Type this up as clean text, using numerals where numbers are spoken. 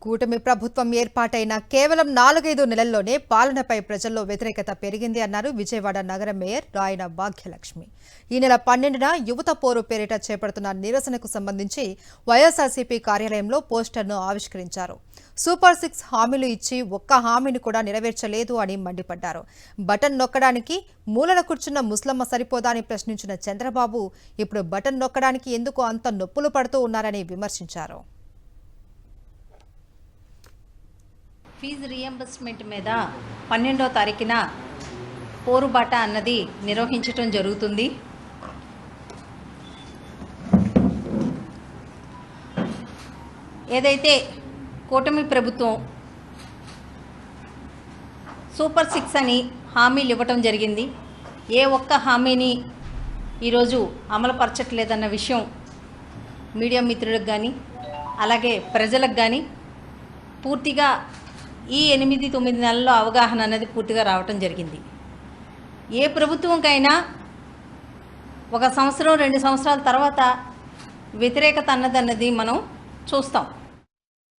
కూటమి ప్రభుత్వం ఏర్పాటైన కేవలం 4-5 నెలల్లోనే పాలనపై ప్రజల్లో వ్యతిరేకత పెరిగింది అన్నారు విజయవాడ నగర మేయర్ రాయన భాగ్యలక్ష్మి. ఈ నెల 12న యువత పోరు పేరిట చేపడుతున్న నిరసనకు సంబంధించి వైఎస్ఆర్సీపీ కార్యాలయంలో పోస్టర్ను ఆవిష్కరించారు. సూపర్ 6 హామీలు ఇచ్చి ఒక్క హామీని కూడా నెరవేర్చలేదు అని మండిపడ్డారు. బటన్ నొక్కడానికి మూలన కూర్చున్న ముస్లమ్మ సరిపోదా అని ప్రశ్నించిన చంద్రబాబు ఇప్పుడు బటన్ నొక్కడానికి ఎందుకు అంత నొప్పులు పడుతూ ఉన్నారని విమర్శించారు. ఫీజు రియంబర్స్మెంట్ మీద 12వ తారీఖున పోరుబాట అన్నది నిర్వహించడం జరుగుతుంది. ఏదైతే కూటమి ప్రభుత్వం సూపర్ 6 అని హామీలు ఇవ్వటం జరిగింది, ఏ ఒక్క హామీని ఈరోజు అమలుపరచట్లేదన్న విషయం మీడియా మిత్రులకు కానీ అలాగే ప్రజలకు కానీ పూర్తిగా ఈ 8-9 నెలల్లో అవగాహన అనేది పూర్తిగా రావటం జరిగింది. ఏ ప్రభుత్వంకైనా 1 సంవత్సరం 2 సంవత్సరాల తర్వాత వ్యతిరేకత అన్నది మనం చూస్తాం.